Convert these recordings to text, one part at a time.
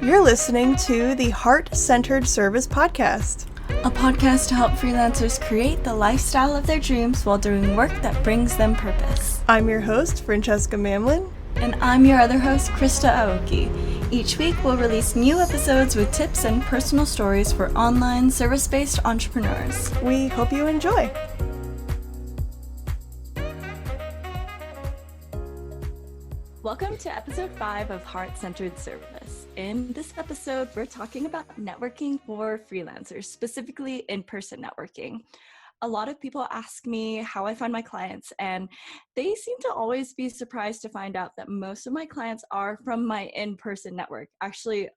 You're listening to the Heart-Centered Service Podcast, a podcast to help freelancers create the lifestyle of their dreams while doing work that brings them purpose. I'm your host, Francesca Mamlin. And I'm your other host, Krista Aoki. Each week, we'll release new episodes with tips and personal stories for online service-based entrepreneurs. We hope you enjoy. Welcome to episode 5 of Heart-Centered Service. In this episode, we're talking about networking for freelancers, specifically in-person networking. A lot of people ask me how I find my clients, and they seem to always be surprised to find out that most of my clients are from my in-person network. Actually,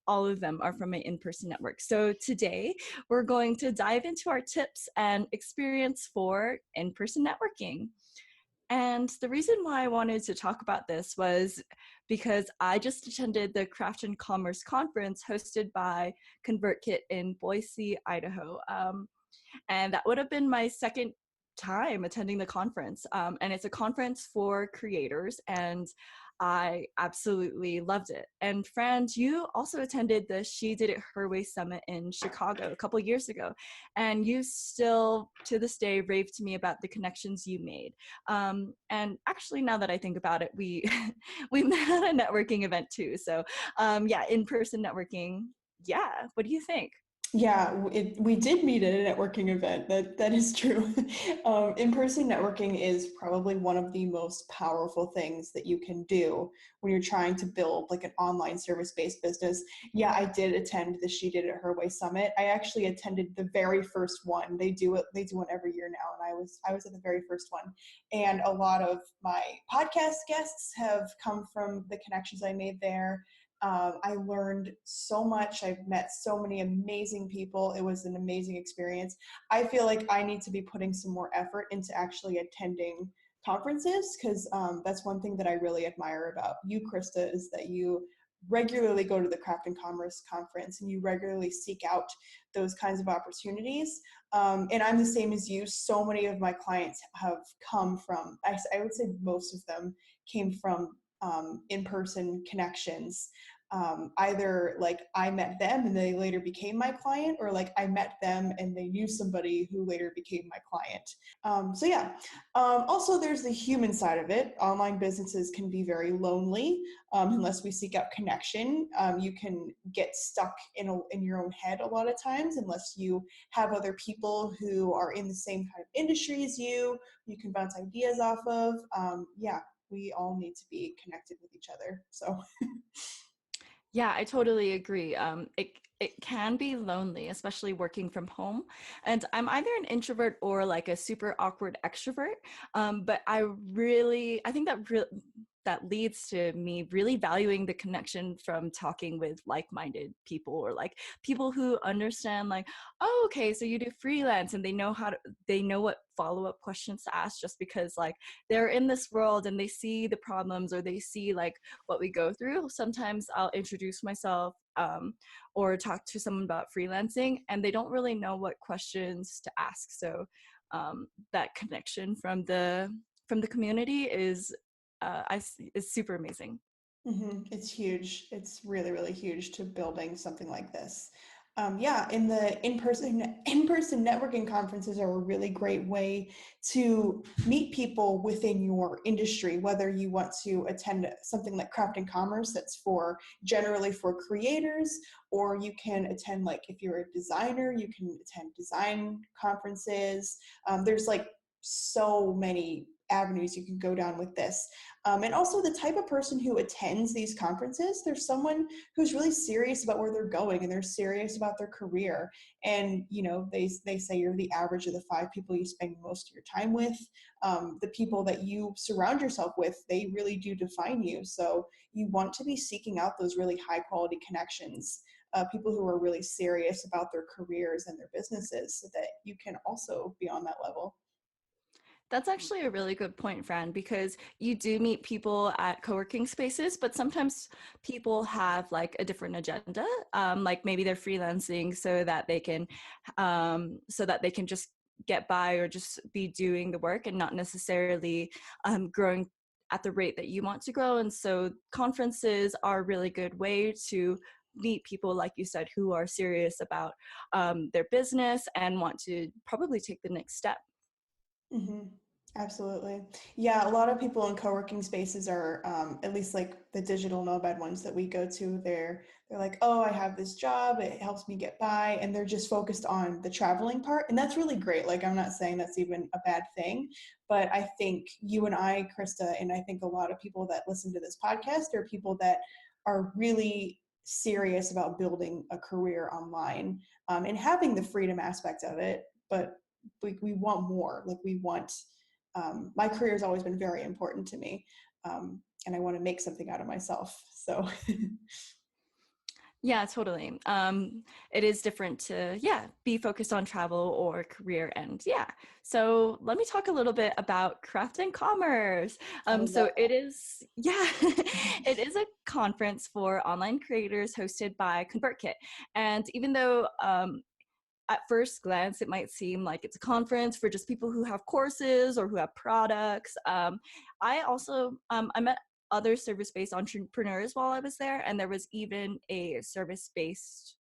all of them are from my in-person network. So today, we're going to dive into our tips and experience for in-person networking. And the reason why I wanted to talk about this was because I just attended the Craft and Commerce conference hosted by ConvertKit in Boise, Idaho. And that would have been my second time attending the conference. And it's a conference for creators, and I absolutely loved it. And Fran, you also attended the She Did It Her Way Summit in Chicago a couple years ago, and you still, to this day, rave to me about the connections you made. And actually, now that I think about it, we we met at a networking event too. So yeah, in-person networking. Yeah, what do you think? Yeah, we did meet at a networking event. That is true. In-person networking is probably one of the most powerful things that you can do when you're trying to build like an online service-based business. Yeah, I did attend the She Did It Her Way Summit. I actually attended the very first one. They do one every year now, and I was at the very first one. And a lot of my podcast guests have come from the connections I made there. I learned so much. I've met so many amazing people. It was an amazing experience. I feel like I need to be putting some more effort into actually attending conferences, because that's one thing that I really admire about you, Krista, is that you regularly go to the Craft and Commerce conference and you regularly seek out those kinds of opportunities. And I'm the same as you. So many of my clients have come from, I would say most of them came from in-person connections. Either like I met them and they later became my client, or like I met them and they knew somebody who later became my client. So yeah. Also, there's the human side of it. Online businesses can be very lonely unless we seek out connection. You can get stuck in your own head a lot of times unless you have other people who are in the same kind of industry as you can bounce ideas off of. Yeah, we all need to be connected with each other. So Yeah, I totally agree. It can be lonely, especially working from home. And I'm either an introvert or like a super awkward extrovert. But I think that leads to me really valuing the connection from talking with like-minded people, or like people who understand like, oh, okay, so you do freelance, and they know what follow-up questions to ask, just because like they're in this world and they see the problems, or they see like what we go through. Sometimes I'll introduce myself or talk to someone about freelancing, and they don't really know what questions to ask. So that connection from the community is super amazing. mm-hmm. It's huge. It's really, really huge to building something like this. Yeah, in the in-person networking conferences are a really great way to meet people within your industry, whether you want to attend something like Craft and Commerce that's generally for creators, or you can attend, like if you're a designer, you can attend design conferences. There's like so many avenues you can go down with this. And also the type of person who attends these conferences, there's someone who's really serious about where they're going and they're serious about their career. And, they say you're the average of the 5 people you spend most of your time with. The people that you surround yourself with, they really do define you. So you want to be seeking out those really high quality connections, people who are really serious about their careers and their businesses, so that you can also be on that level. That's actually a really good point, Fran, because you do meet people at co-working spaces, but sometimes people have like a different agenda. Like maybe they're freelancing so that they can just get by, or just be doing the work and not necessarily growing at the rate that you want to grow. And so conferences are a really good way to meet people, like you said, who are serious about their business and want to probably take the next step. Mm-hmm. Absolutely. Yeah, a lot of people in co-working spaces are, at least like the digital nomad ones that we go to, they're like, oh, I have this job, it helps me get by, and they're just focused on the traveling part. And that's really great. Like, I'm not saying that's even a bad thing, but I think you and I, Krista, and I think a lot of people that listen to this podcast are people that are really serious about building a career online, and having the freedom aspect of it, but we want more. Like, we want, my career has always been very important to me, and I want to make something out of myself. So Yeah, totally. It is different to, be focused on travel or career. And so let me talk a little bit about Craft and Commerce. I would So love it is, it is a conference for online creators hosted by ConvertKit. And even though at first glance, it might seem like it's a conference for just people who have courses or who have products. I also, I met other service-based entrepreneurs while I was there, and there was even a service-based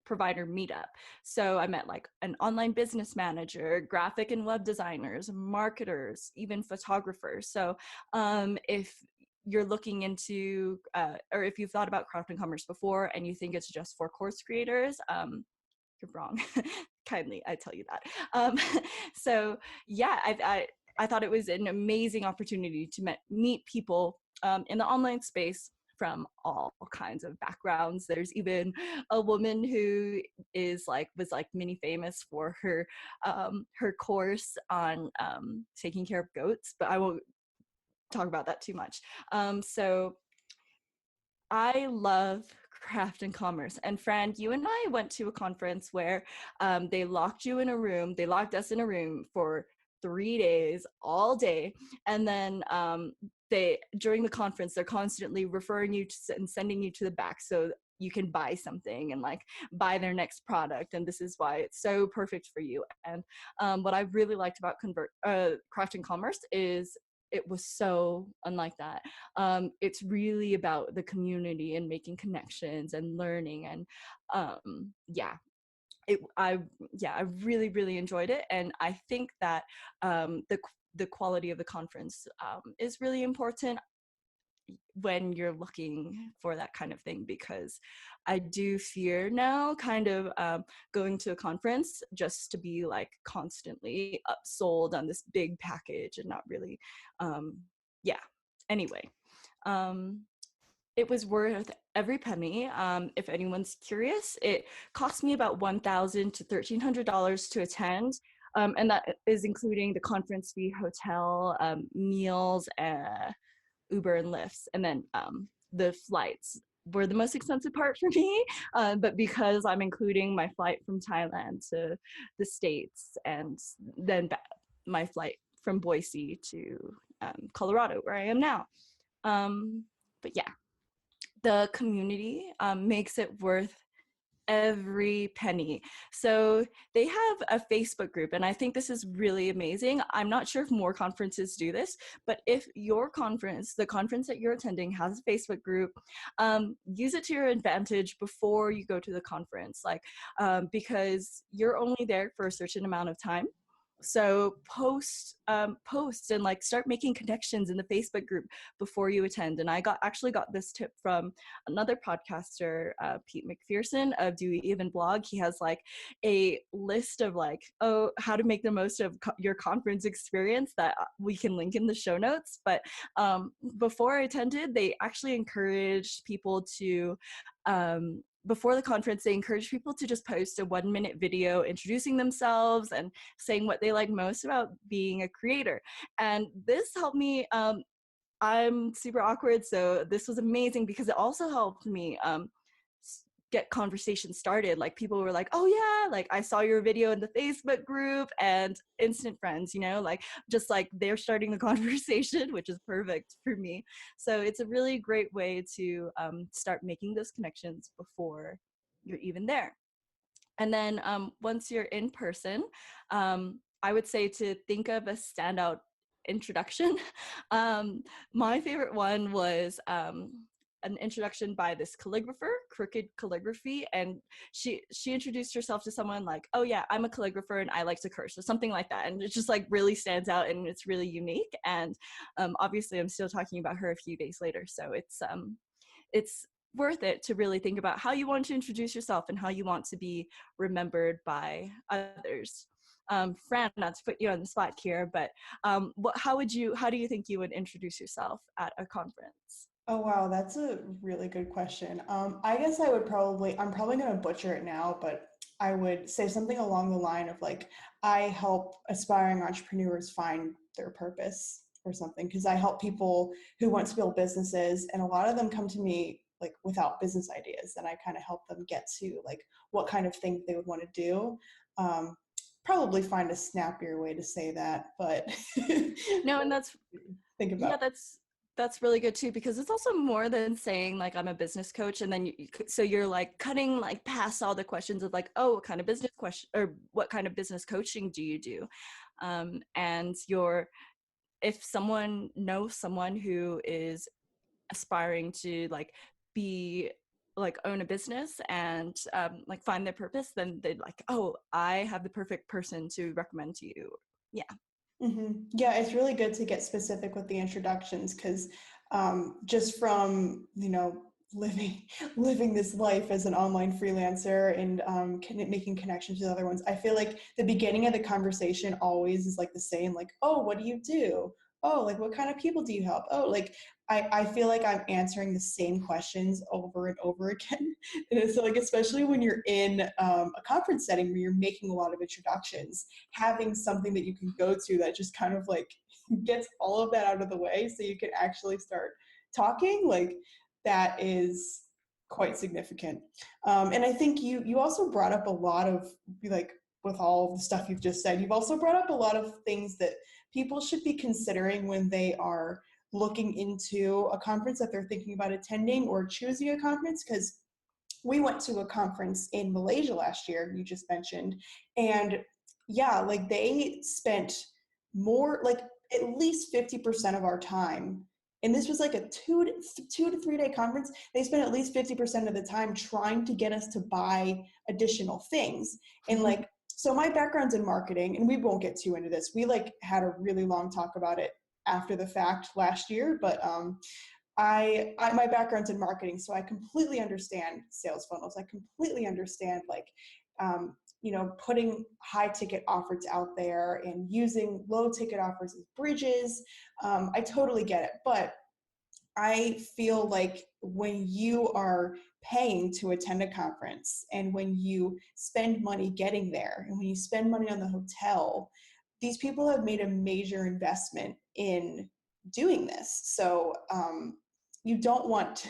provider meetup. So I met like an online business manager, graphic and web designers, marketers, even photographers. So if you're looking into, or if you've thought about craft and commerce before and you think it's just for course creators, you're wrong. Kindly, I tell you that. So I thought it was an amazing opportunity to meet people in the online space from all kinds of backgrounds. There's even a woman who was mini famous for her course on taking care of goats, but I won't talk about that too much. So I love craft and commerce. And Fran, you and I went to a conference where they locked us in a room for 3 days, all day. And then during the conference, they're constantly referring you to and sending you to the back so you can buy something and like buy their next product. And this is why it's so perfect for you. And what I really liked about craft and commerce is it was so unlike that. It's really about the community and making connections and learning. And I really, really enjoyed it. And I think that the quality of the conference is really important when you're looking for that kind of thing, because I do fear now kind of going to a conference just to be like constantly upsold on this big package and not really anyway, it was worth every penny. If anyone's curious, it cost me about $1,000 to $1,300 to attend. And that is including the conference fee, hotel, meals, Uber and Lyfts, and then the flights were the most expensive part for me, but because I'm including my flight from Thailand to the States and then my flight from Boise to Colorado, where I am now. But the community makes it worth every penny. So they have a Facebook group, and I think this is really amazing. I'm not sure if more conferences do this, but if your conference, the conference that you're attending, has a Facebook group, use it to your advantage before you go to the conference, because you're only there for a certain amount of time. So post and like start making connections in the Facebook group before you attend. And I actually got this tip from another podcaster, Pete McPherson of Do We Even Blog. He has like a list of how to make the most of your conference experience that we can link in the show notes. But before I attended, they actually encouraged people to before the conference, they encourage people to just post a 1-minute video introducing themselves and saying what they like most about being a creator. And this helped me. I'm super awkward, so this was amazing because it also helped me get conversation started. Like people were like, oh yeah, like I saw your video in the Facebook group, and instant friends, just like they're starting the conversation, which is perfect for me. So it's a really great way to start making those connections before you're even there. And then once you're in person, I would say to think of a standout introduction. My favorite one was an introduction by this calligrapher, Crooked Calligraphy, and she introduced herself to someone like, oh yeah, I'm a calligrapher and I like to curse, or something like that, and it just like really stands out and it's really unique. And obviously I'm still talking about her a few days later, so it's worth it to really think about how you want to introduce yourself and how you want to be remembered by others. Fran, not to put you on the spot here, but how do you think you would introduce yourself at a conference? Oh wow, that's a really good question. I guess I'm probably going to butcher it now, but I would say something along the line of like, I help aspiring entrepreneurs find their purpose or something, because I help people who want to build businesses, and a lot of them come to me like without business ideas, and I kind of help them get to like what kind of thing they would want to do. Probably find a snappier way to say that, but No, and that's think about. Yeah, that's really good too, because it's also more than saying like I'm a business coach, and then so you're like cutting like past all the questions of like, oh, what kind of business question or what kind of business coaching do you do, and if someone knows someone who is aspiring to like be like own a business and like find their purpose, then they'd like, oh, I have the perfect person to recommend to you. Yeah. Yeah, it's really good to get specific with the introductions, because just from living this life as an online freelancer and making connections with other ones, I feel like the beginning of the conversation always is like the same, like, oh, what do you do? Oh, like what kind of people do you help? Oh, like I feel like I'm answering the same questions over and over again. And it's like, especially when you're in a conference setting where you're making a lot of introductions, having something that you can go to that just kind of like gets all of that out of the way so you can actually start talking, like that is quite significant. And I think you also brought up a lot of, like, with all of the stuff you've just said, you've also brought up a lot of things that people should be considering when they are looking into a conference that they're thinking about attending or choosing a conference. Because we went to a conference in Malaysia last year, you just mentioned, and yeah, like they spent more, like at least 50% of our time, and this was like a two to 3 day conference. They spent at least 50% of the time trying to get us to buy additional things. And like, so my background's in marketing, and we won't get too into this. We like had a really long talk about it after the fact last year, but I my background's in marketing, so I completely understand sales funnels. I completely understand like putting high ticket offers out there and using low ticket offers as bridges. I totally get it, but I feel like when you are paying to attend a conference, and when you spend money getting there, and when you spend money on the hotel, these people have made a major investment in doing this. So you don't want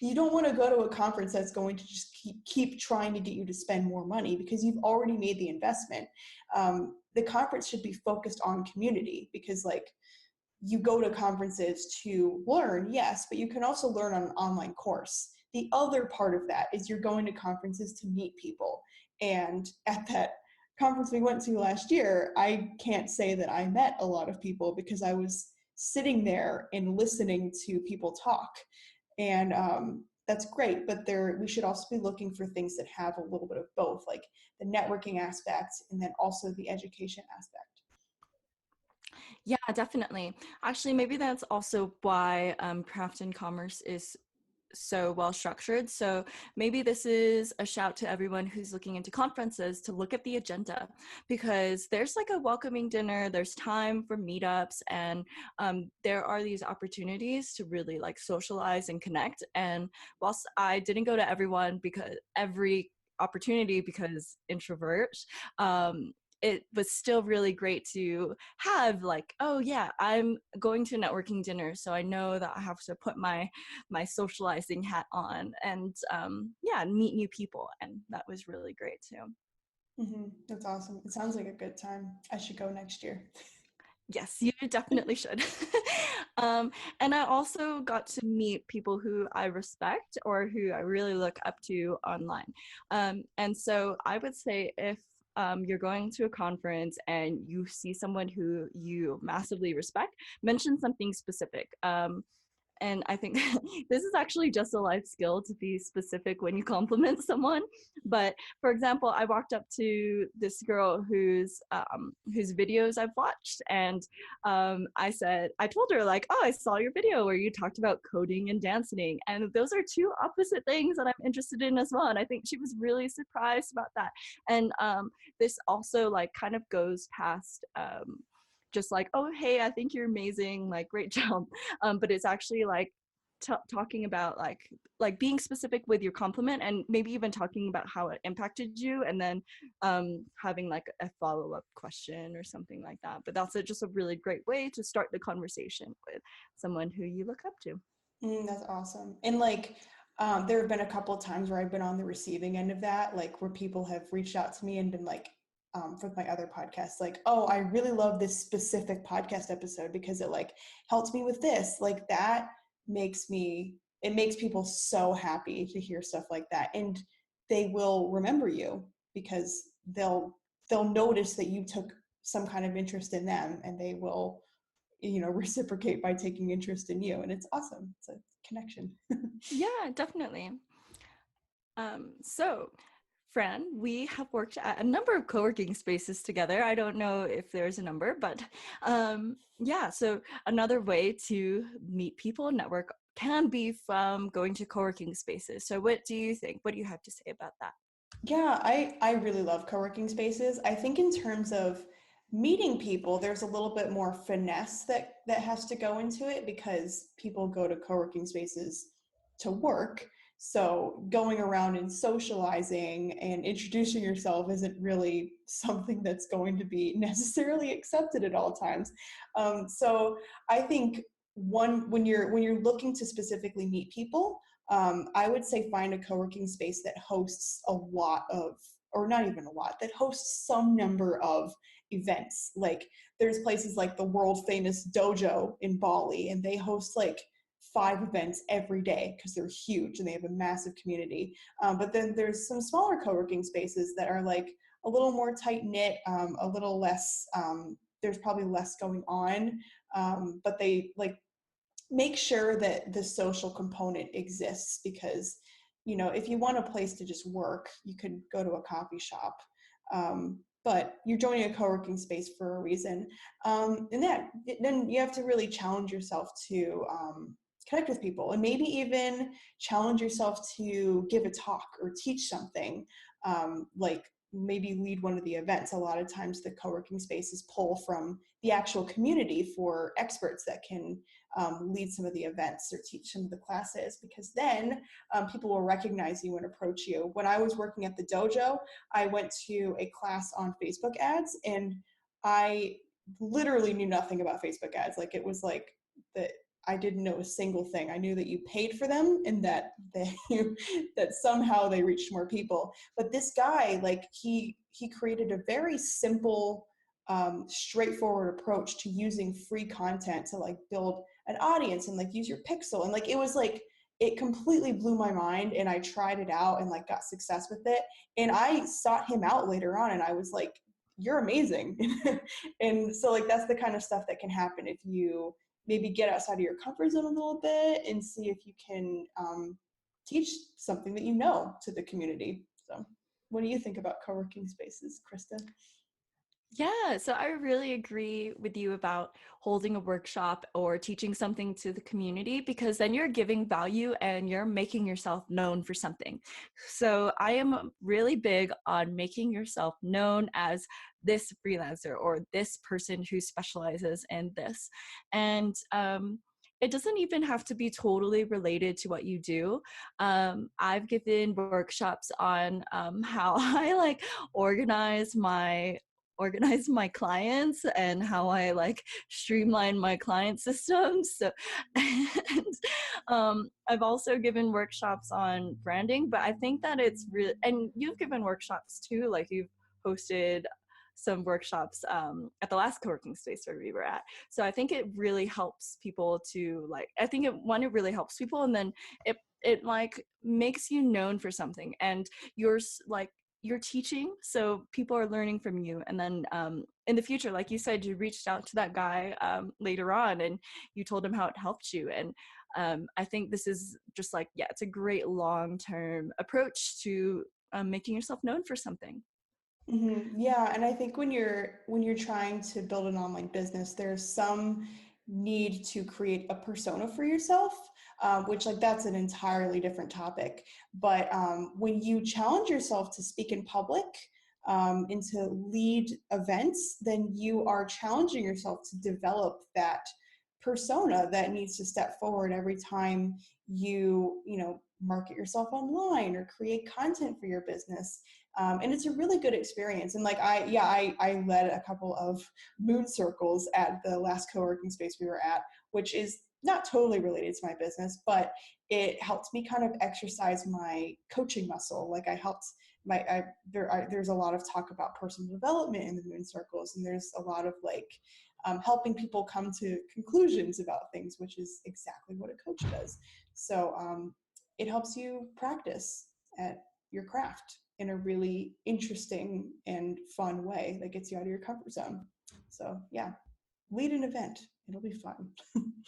you don't want to go to a conference that's going to just keep trying to get you to spend more money, because you've already made the investment. The conference should be focused on community, because like, you go to conferences to learn, yes, but you can also learn on an online course. The other part of that is you're going to conferences to meet people. And at that conference we went to last year, I can't say that I met a lot of people, because I was sitting there and listening to people talk. And that's great, but we should also be looking for things that have a little bit of both, like the networking aspect and then also the education aspect. Yeah, definitely. Actually, maybe that's also why Craft and Commerce is so well structured. So maybe this is a shout to everyone who's looking into conferences to look at the agenda, because there's like a welcoming dinner, there's time for meetups, and there are these opportunities to really like socialize and connect. And whilst I didn't go to every opportunity because introvert, it was still really great to have like, oh yeah, I'm going to a networking dinner, so I know that I have to put my socializing hat on and yeah, meet new people, and that was really great too. That's awesome. It sounds like a good time. I should go next year. Yes, you definitely should. And I also got to meet people who I respect or who I really look up to online. And so I would say if you're going to a conference and you see someone who you massively respect, mention something specific. And I think this is actually just a life skill to be specific when you compliment someone. But for example, I walked up to this girl whose videos I've watched, and I told her like, oh, I saw your video where you talked about coding and dancing, and those are two opposite things that I'm interested in as well. And I think she was really surprised about that. And this also like kind of goes past just like, oh, hey, I think you're amazing, like great job. But it's actually like talking about like being specific with your compliment, and maybe even talking about how it impacted you, and then having like a follow-up question or something like that. But that's just a really great way to start the conversation with someone who you look up to. That's awesome. And like, there have been a couple of times where I've been on the receiving end of that, like where people have reached out to me and been like, for my other podcasts, like, oh, I really love this specific podcast episode because it like helped me with this. Like that it makes people so happy to hear stuff like that. And they will remember you because they'll notice that you took some kind of interest in them, and they will, reciprocate by taking interest in you. And it's awesome. It's a connection. Yeah, definitely. So Fran, we have worked at a number of co-working spaces together. I don't know if there's a number, but yeah, so another way to meet people and network can be from going to co-working spaces. So what do you think? What do you have to say about that? Yeah, I really love co-working spaces. I think in terms of meeting people, there's a little bit more finesse that has to go into it because people go to co-working spaces to work. So going around and socializing and introducing yourself isn't really something that's going to be necessarily accepted at all times. So I think when you're looking to specifically meet people, I would say find a co-working space that hosts a lot of, or not even a lot, that hosts some number of events. Like there's places like the world famous Dojo in Bali, and they host like 5 events every day because they're huge and they have a massive community. But then there's some smaller co-working spaces that are like a little more tight knit, a little less, there's probably less going on, but they like make sure that the social component exists because, if you want a place to just work, you could go to a coffee shop. But you're joining a co-working space for a reason. And then you have to really challenge yourself to connect with people, and maybe even challenge yourself to give a talk or teach something, like maybe lead one of the events. A lot of times the co-working spaces pull from the actual community for experts that can lead some of the events or teach some of the classes, because then people will recognize you and approach you. When I was working at the dojo, I went to a class on Facebook ads, and I literally knew nothing about Facebook ads. Like it was like that I didn't know a single thing. I knew that you paid for them and that that somehow they reached more people. But this guy, like he created a very simple, straightforward approach to using free content to like build an audience and like use your pixel. And like it was like it completely blew my mind, and I tried it out and like got success with it. And I sought him out later on, and I was like, you're amazing. And so like that's the kind of stuff that can happen if you maybe get outside of your comfort zone a little bit and see if you can teach something that you know to the community. So what do you think about co-working spaces, Krista? Yeah, so I really agree with you about holding a workshop or teaching something to the community, because then you're giving value and you're making yourself known for something. So I am really big on making yourself known as this freelancer or this person who specializes in this. And it doesn't even have to be totally related to what you do. I've given workshops on how I like organize my clients and how I like streamline my client systems. So, and I've also given workshops on branding, but I think that it's really, and you've given workshops too, like you've hosted some workshops at the last co-working space where we were at. So I think it really helps people to like, I think it really helps people, and then it like makes you known for something, and you're like, you're teaching, so people are learning from you. And then in the future, like you said, you reached out to that guy later on and you told him how it helped you. And I think this is just like, yeah, it's a great long-term approach to making yourself known for something. Yeah, and I think when you're trying to build an online business, there's some need to create a persona for yourself, which like that's an entirely different topic. But when you challenge yourself to speak in public, and to lead events, then you are challenging yourself to develop that persona that needs to step forward every time you market yourself online or create content for your business. And it's a really good experience. And like I led a couple of moon circles at the last co-working space we were at, which is not totally related to my business, but it helped me kind of exercise my coaching muscle. Like there's a lot of talk about personal development in the moon circles, and there's a lot of like helping people come to conclusions about things, which is exactly what a coach does. So it helps you practice at your craft in a really interesting and fun way that gets you out of your comfort zone. So yeah, lead an event. It'll be fun.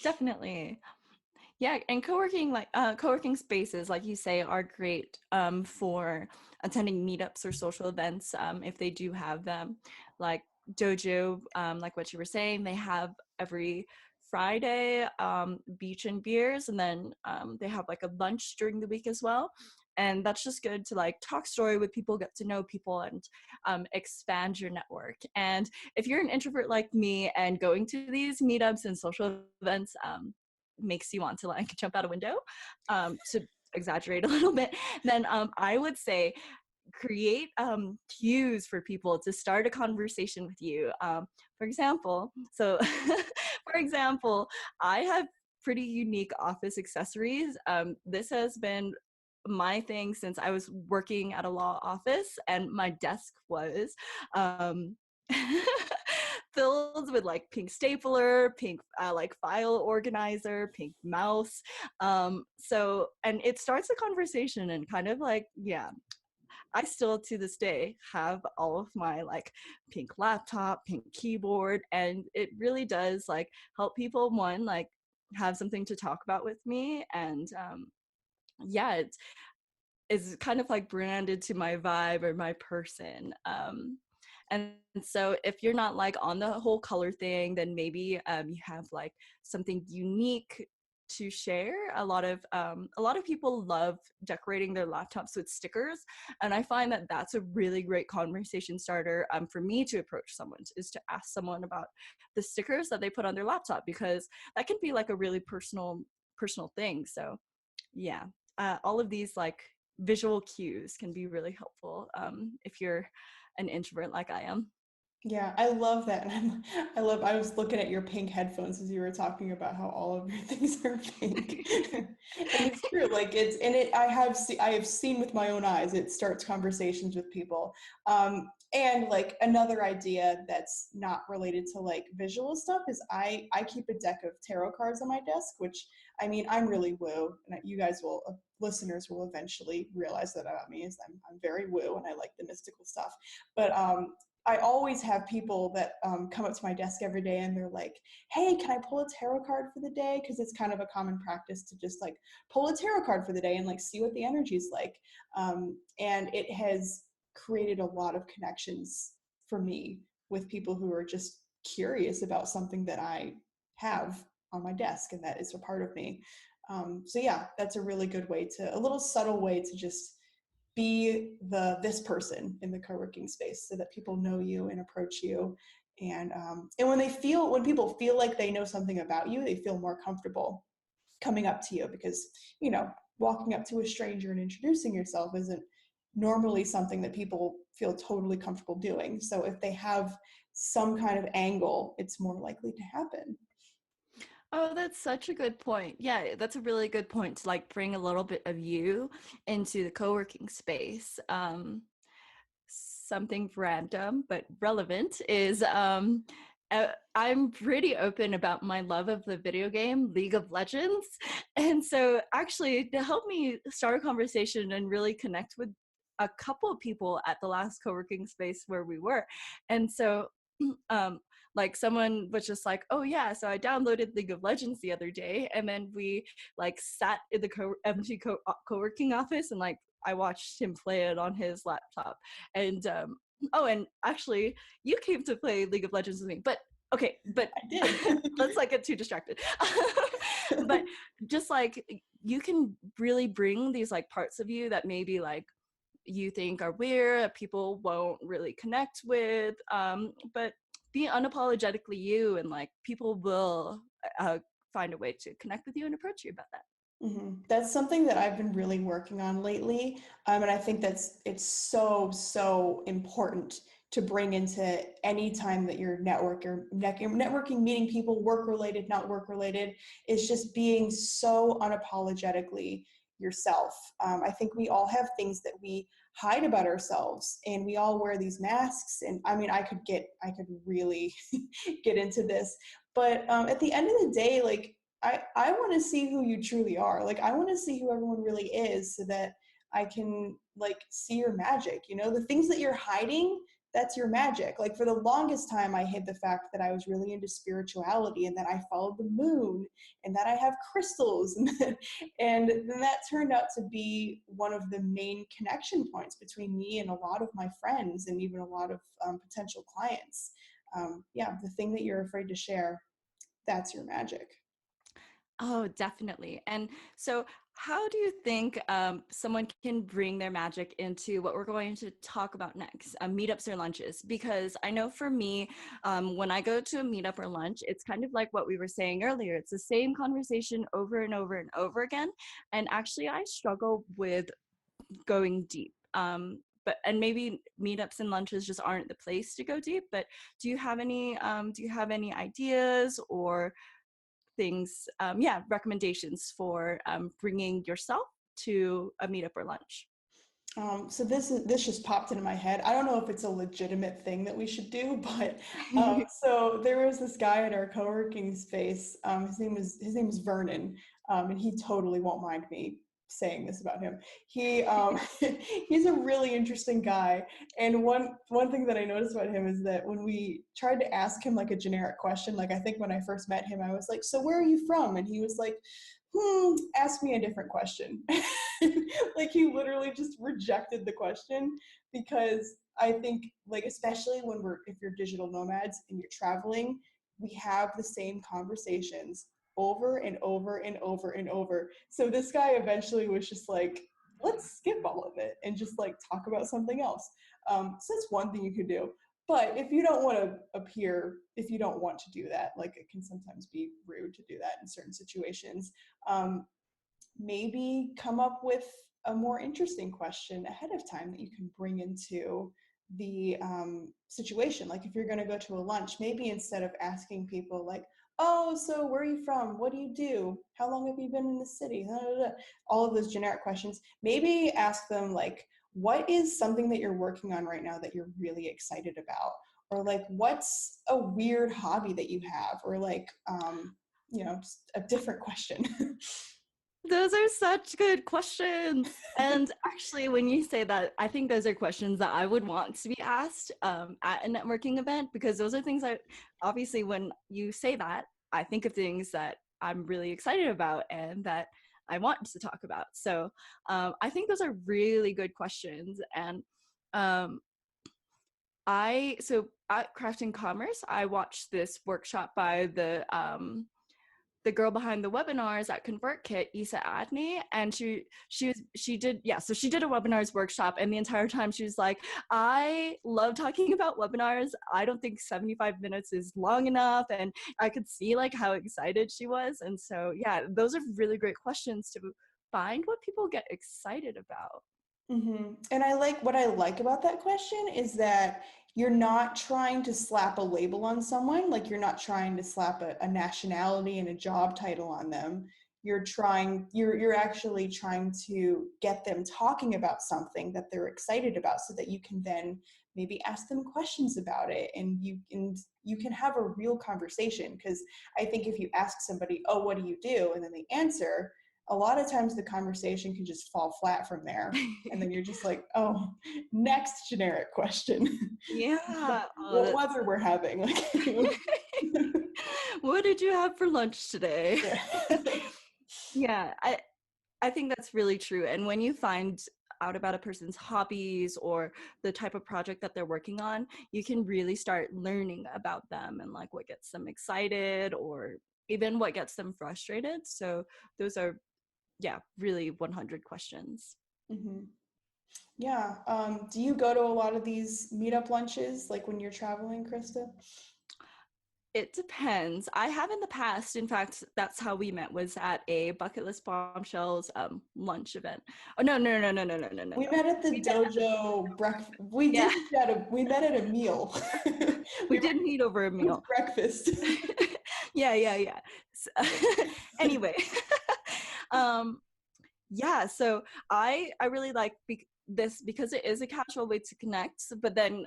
Definitely. Yeah, and co-working spaces, like you say, are great for attending meetups or social events if they do have them. Like Dojo, like what you were saying, they have every Friday beach and beers, and then they have like a lunch during the week as well. And that's just good to like talk story with people, get to know people, and expand your network. And if you're an introvert like me and going to these meetups and social events makes you want to like jump out a window, to exaggerate a little bit, then I would say create cues for people to start a conversation with you. For example, I have pretty unique office accessories. This has been my thing since I was working at a law office, and my desk was filled with like pink stapler, pink like file organizer, pink mouse. And it starts a conversation and kind of like, yeah, I still to this day have all of my like pink laptop, pink keyboard, and it really does like help people, one, like have something to talk about with me. And yeah, it's kind of like branded to my vibe or my person. And so if you're not like on the whole color thing, then maybe you have like something unique to share. A lot of people love decorating their laptops with stickers, and I find that that's a really great conversation starter for me to approach someone, is to ask someone about the stickers that they put on their laptop, because that can be like a really personal thing. So yeah, all of these like visual cues can be really helpful if you're an introvert like I am. Yeah, I love that. And I was looking at your pink headphones as you were talking about how all of your things are pink. And it's true. Like I have seen with my own eyes, it starts conversations with people. And like another idea that's not related to like visual stuff is I keep a deck of tarot cards on my desk, which I mean, I'm really woo, and you guys listeners will eventually realize that about me, is I'm very woo and I like the mystical stuff. But I always have people that come up to my desk every day and they're like, hey, can I pull a tarot card for the day? Because it's kind of a common practice to just like pull a tarot card for the day and like see what the energy's like. And it has created a lot of connections for me with people who are just curious about something that I have on my desk and that is a part of me. So yeah, that's a really good way a little subtle way to just be this person in the co-working space, so that people know you and approach you. And when people feel like they know something about you, they feel more comfortable coming up to you, because walking up to a stranger and introducing yourself isn't normally something that people feel totally comfortable doing. So if they have some kind of angle, it's more likely to happen. Oh, that's such a good point. Yeah, that's a really good point to like bring a little bit of you into the co-working space. Something random but relevant is I'm pretty open about my love of the video game League of Legends. And so actually to help me start a conversation and really connect with a couple of people at the last co-working space where we were. And so like someone was just like, oh yeah, so I downloaded League of Legends the other day, and then we like sat in the empty co-working office, and like I watched him play it on his laptop. And oh, and actually you came to play League of Legends with me, but okay, but I did. let's not get too distracted. But just like you can really bring these like parts of you that maybe like you think are weird, that people won't really connect with, but be unapologetically you, and like people will find a way to connect with you and approach you about that. That's something that I've been really working on lately. And I think it's so important to bring into any time that you're networking, meeting people, work related, not work related, is just being so unapologetically yourself. I think we all have things that we hide about ourselves, and we all wear these masks. And I mean, I could really get into this, but at the end of the day, like, I want to see who you truly are. Like, I want to see who everyone really is, so that I can like see your magic, the things that you're hiding, that's your magic. Like, for the longest time, I hid the fact that I was really into spirituality, and that I followed the moon, and that I have crystals. And then that turned out to be one of the main connection points between me and a lot of my friends, and even a lot of potential clients. Yeah, the thing that you're afraid to share, that's your magic. Oh, definitely. And so, how do you think someone can bring their magic into what we're going to talk about next, meetups or lunches? Because I know for me, when I go to a meetup or lunch, it's kind of like what we were saying earlier. It's the same conversation over and over and over again. And actually, I struggle with going deep. And maybe meetups and lunches just aren't the place to go deep. But do you have any ideas or things, recommendations for bringing yourself to a meetup or lunch? So this just popped into my head. I don't know if it's a legitimate thing that we should do, but so there was this guy at our co-working space. His name is Vernon, and he totally won't mind me saying this about him. He he's a really interesting guy, and one thing that I noticed about him is that when we tried to ask him like a generic question, like I think when I first met him, I was like, "So where are you from?" And he was like, ask me a different question. Like, he literally just rejected the question, because I think, like, especially if you're digital nomads and you're traveling, we have the same conversations over and over and over and over. So this guy eventually was just like, let's skip all of it and just like talk about something else. So that's one thing you could do. But if you don't want to if you don't want to do that, like, it can sometimes be rude to do that in certain situations. Maybe come up with a more interesting question ahead of time that you can bring into the situation. Like, if you're going to go to a lunch, maybe instead of asking people like, oh, so where are you from? What do you do? How long have you been in the city? All of those generic questions, maybe ask them like, what is something that you're working on right now that you're really excited about? Or like, what's a weird hobby that you have? Or like, just a different question. Those are such good questions. And actually, when you say that, I think those are questions that I would want to be asked at a networking event, because those are things obviously, when you say that, I think of things that I'm really excited about and that I want to talk about. So I think those are really good questions. And at Crafting Commerce, I watched this workshop by the girl behind the webinars at ConvertKit, Isa Adney, and she did a webinars workshop, and the entire time she was like, I love talking about webinars. I don't think 75 minutes is long enough, and I could see like how excited she was. And so yeah, those are really great questions to find what people get excited about. And what I like about that question is that you're not trying to slap a label on someone. Like, you're not trying to slap a nationality and a job title on them. You're actually trying to get them talking about something that they're excited about, so that you can then maybe ask them questions about it, and you can have a real conversation. Because I think if you ask somebody, oh, what do you do? And then they answer, a lot of times the conversation can just fall flat from there. And then you're just like, oh, next generic question. Yeah. What weather we're having. Like, what did you have for lunch today? yeah. Yeah, I think that's really true. And when you find out about a person's hobbies or the type of project that they're working on, you can really start learning about them and like what gets them excited or even what gets them frustrated. So those are, yeah, really 100 questions. Mm-hmm. Yeah. Do you go to a lot of these meetup lunches, like when you're traveling, Krista? It depends. I have in the past. In fact, that's how we met, was at a Bucket List Bombshells lunch event. Oh no. We met at the We met at dojo breakfast. We yeah, did we met at a meal. we did meet over a meal. Breakfast. Yeah. So, anyway, um, yeah. So I really like this because it is a casual way to connect. But then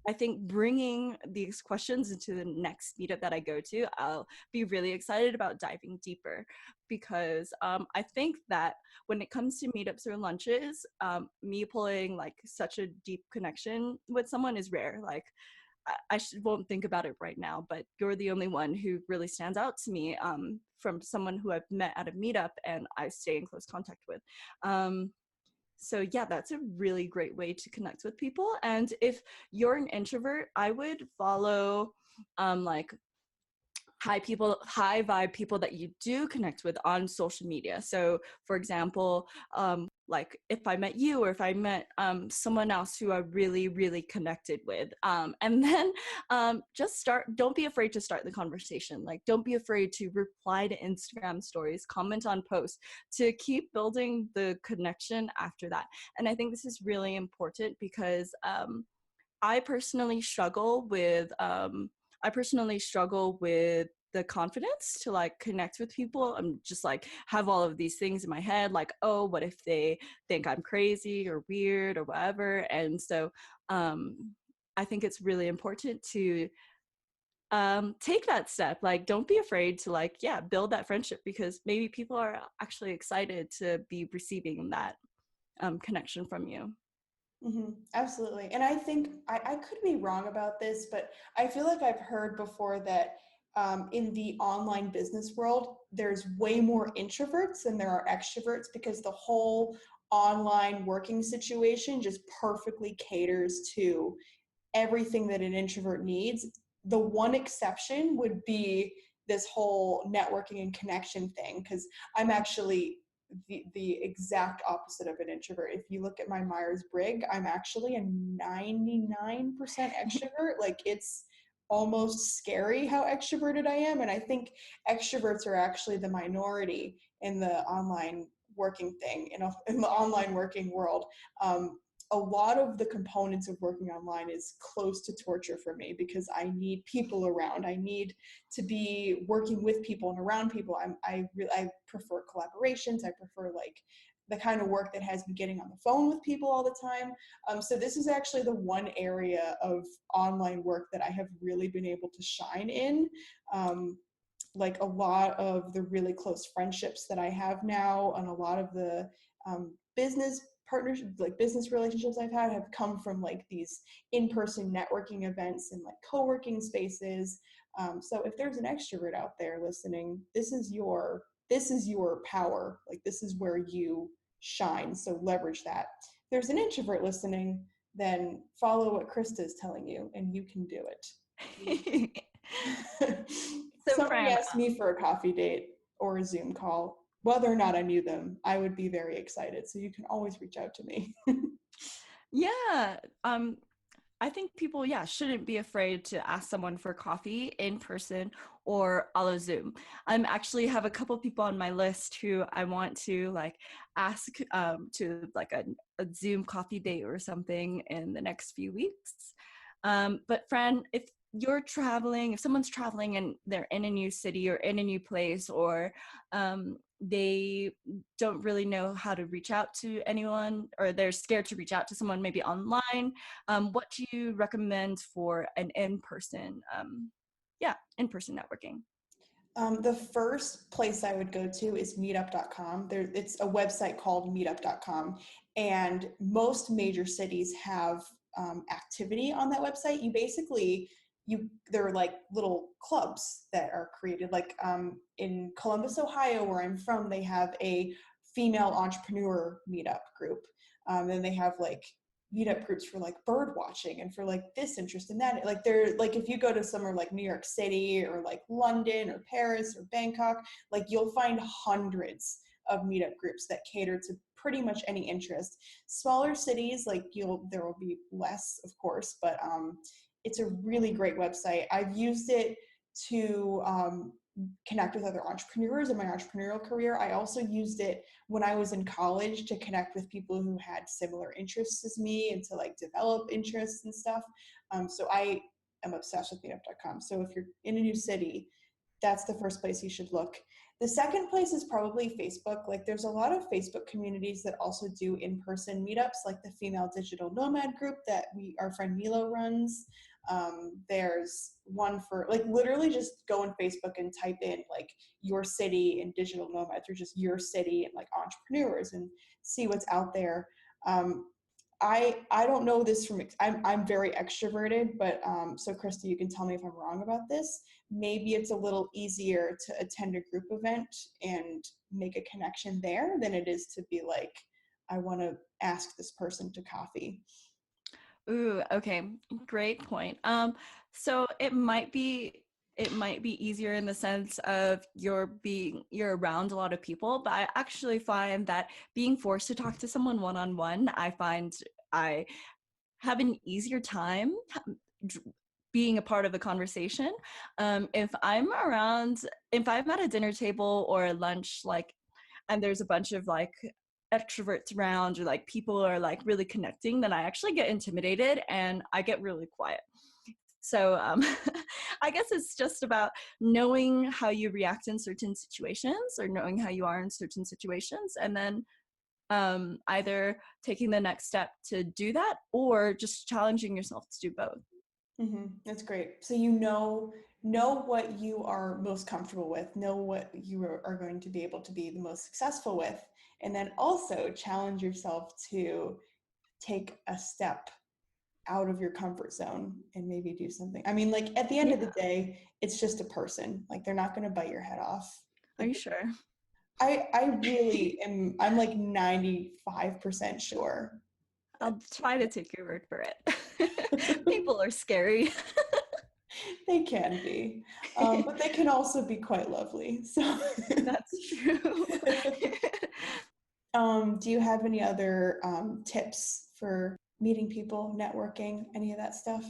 I think bringing these questions into the next meetup that I go to, I'll be really excited about diving deeper because I think that when it comes to meetups or lunches, me pulling like such a deep connection with someone is rare. Like won't think about it right now, but you're the only one who really stands out to me from someone who I've met at a meetup and I stay in close contact with. So yeah, that's a really great way to connect with people. And if you're an introvert, I would follow like high vibe people that you do connect with on social media. So for example, like if I met you or if I met someone else who I really connected with, and then don't be afraid to start the conversation. Like don't be afraid to reply to Instagram stories, comment on posts, to keep building the connection after that. And I think this is really important because I personally struggle with the confidence to like connect with people. I'm just like have all of these things in my head, like, oh, what if they think I'm crazy or weird or whatever? And so I think it's really important to take that step. Like don't be afraid to like, yeah, build that friendship because maybe people are actually excited to be receiving that connection from you. Mm-hmm. Absolutely. And I think I could be wrong about this, but I feel like I've heard before that in the online business world, there's way more introverts than there are extroverts because the whole online working situation just perfectly caters to everything that an introvert needs. The one exception would be this whole networking and connection thing, because I'm actually the exact opposite of an introvert. If you look at my Myers-Briggs, I'm actually a 99% extrovert. Like it's almost scary how extroverted I am. And I think extroverts are actually the minority in the online working thing, in the online working world. A lot of the components of working online is close to torture for me because I need people around. I need to be working with people and around people. I prefer collaborations. I prefer like the kind of work that has me getting on the phone with people all the time. So this is actually the one area of online work that I have really been able to shine in. Like a lot of the really close friendships that I have now and a lot of the business partnerships, like business relationships I've had have come from like these in-person networking events and like co-working spaces. So if there's an extrovert out there listening, this is your power. Like this is where you shine. So leverage that. If there's an introvert listening, then follow what Krista is telling you and you can do it. So Somebody Fran, asked me for a coffee date or a Zoom call, whether or not I knew them, I would be very excited. So you can always reach out to me. yeah, I think people, yeah, shouldn't be afraid to ask someone for coffee in person or a la Zoom. I'm actually have a couple people on my list who I want to like ask to like a Zoom coffee date or something in the next few weeks. But Fran, if someone's traveling and they're in a new city or in a new place, or they don't really know how to reach out to anyone, or they're scared to reach out to someone maybe online, what do you recommend for an in-person networking? The first place I would go to is meetup.com. It's a website called meetup.com, and most major cities have activity on that website. There are like little clubs that are created. Like in Columbus, Ohio, where I'm from, they have a female entrepreneur meetup group. And they have like meetup groups for like bird watching and for like this interest and that. Like they're like, if you go to somewhere like New York City or like London or Paris or Bangkok, like you'll find hundreds of meetup groups that cater to pretty much any interest. Smaller cities, like there will be less, of course, but it's a really great website. I've used it to connect with other entrepreneurs in my entrepreneurial career. I also used it when I was in college to connect with people who had similar interests as me and to like develop interests and stuff. So I am obsessed with meetup.com. So if you're in a new city, that's the first place you should look. The second place is probably Facebook. Like there's a lot of Facebook communities that also do in-person meetups, like the Female Digital Nomad group that our friend Milo runs. There's one for like literally just go on Facebook and type in like your city and digital nomads, or just your city and like entrepreneurs, and see what's out there. I don't know this from, I'm very extroverted, but so Krista, you can tell me if I'm wrong about this. Maybe it's a little easier to attend a group event and make a connection there than it is to be like, I want to ask this person to coffee. Ooh, okay, great point. So it might be easier in the sense of you're around a lot of people, but I actually find that being forced to talk to someone one-on-one, I find I have an easier time being a part of a conversation. If I'm at a dinner table or a lunch, like, and there's a bunch of like extroverts around, or like people are like really connecting, then I actually get intimidated and I get really quiet. So I guess it's just about knowing how you react in certain situations, or knowing how you are in certain situations, and then either taking the next step to do that or just challenging yourself to do both. Mm-hmm. That's great. So you know what you are most comfortable with, know what you are going to be able to be the most successful with, and then also challenge yourself to take a step out of your comfort zone and maybe do something. I mean, like at the end of the day, it's just a person. Like they're not going to bite your head off. Are you sure? I really am. I'm like 95% sure. I'll try to take your word for it. People are scary. They can be, but they can also be quite lovely. So That's true. Do you have any other tips for meeting people, networking, any of that stuff?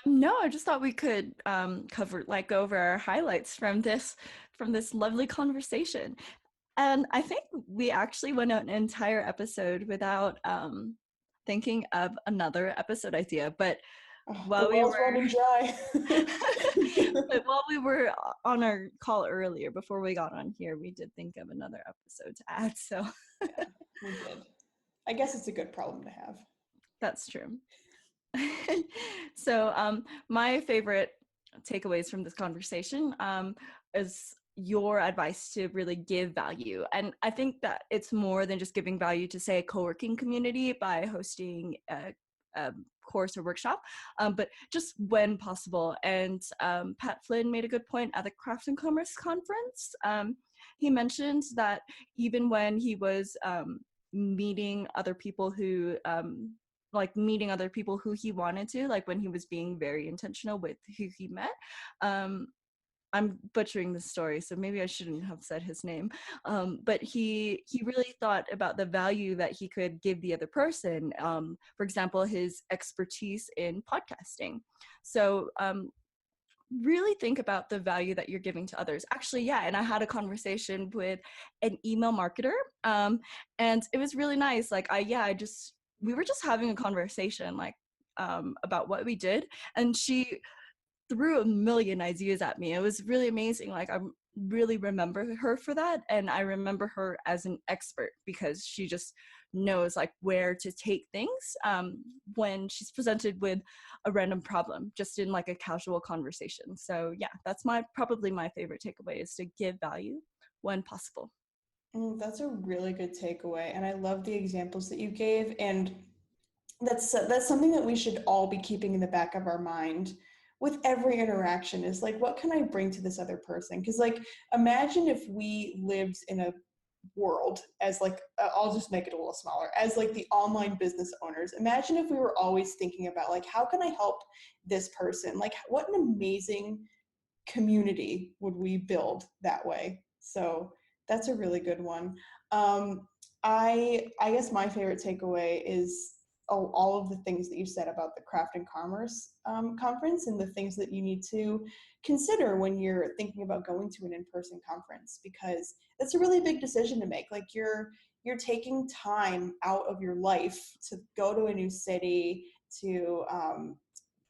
No, I just thought we could go over our highlights from this lovely conversation. And I think we actually went an entire episode without thinking of another episode idea. But while we were running dry. but while we were on our call earlier, before we got on here, we did think of another episode to add. So yeah, we did. I guess it's a good problem to have. That's true. So my favorite takeaways from this conversation is your advice to really give value. And I think that it's more than just giving value to, say, a co-working community by hosting a course or workshop, but just when possible. And Pat Flynn made a good point at the Craft and Commerce conference. He mentioned that even when he was meeting other people who he wanted to, like when he was being very intentional with who he met. I'm butchering the story, so maybe I shouldn't have said his name. But he really thought about the value that he could give the other person. For example, his expertise in podcasting. So really think about the value that you're giving to others. Actually, yeah, and I had a conversation with an email marketer, and it was really nice. Like, we were just having a conversation, like, about what we did, and she threw a million ideas at me. It was really amazing. Like, I really remember her for that, and I remember her as an expert because she just knows like where to take things when she's presented with a random problem, just in like a casual conversation. So yeah, that's probably my favorite takeaway, is to give value when possible. That's a really good takeaway, and I love the examples that you gave. And that's something that we should all be keeping in the back of our mind with every interaction, is like, what can I bring to this other person? Because like, imagine if we lived in a world as like, I'll just make it a little smaller, as like the online business owners. Imagine if we were always thinking about like, how can I help this person? Like, what an amazing community would we build that way? So that's a really good one. I guess my favorite takeaway is all of the things that you said about the Craft and Commerce conference, and the things that you need to consider when you're thinking about going to an in-person conference, because that's a really big decision to make. Like, you're taking time out of your life to go to a new city, to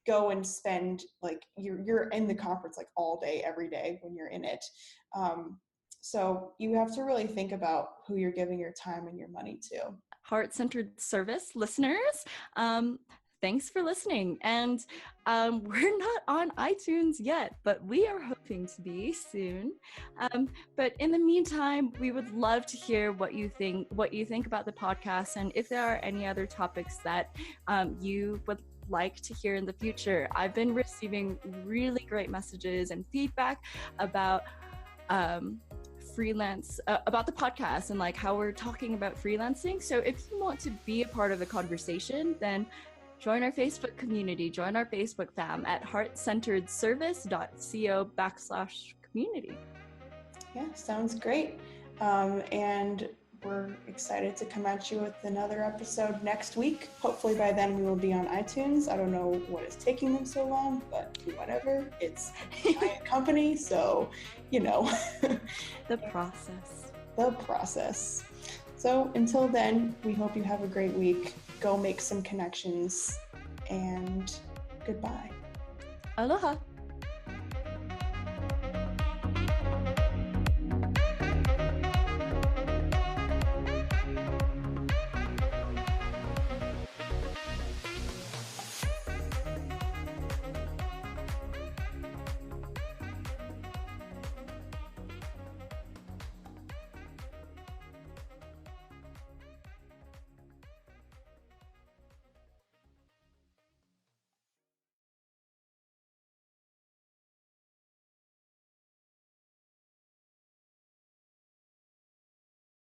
go and spend, like, you're in the conference like all day every day when you're in it. So you have to really think about who you're giving your time and your money to. Heart-centered service listeners, thanks for listening. And we're not on iTunes yet, but we are hoping to be soon. But in the meantime, we would love to hear what you think about the podcast, and if there are any other topics that you would like to hear in the future. I've been receiving really great messages and feedback about freelance, about the podcast, and like how we're talking about freelancing. So if you want to be a part of the conversation, then join our Facebook community, join our Facebook fam at heartcenteredservice.co/community. Yeah, sounds great. And we're excited to come at you with another episode next week. Hopefully by then we will be on iTunes. I don't know what is taking them so long, but whatever. It's a giant company, so, you know. The process. The process. So until then, we hope you have a great week. Go make some connections, and goodbye. Aloha.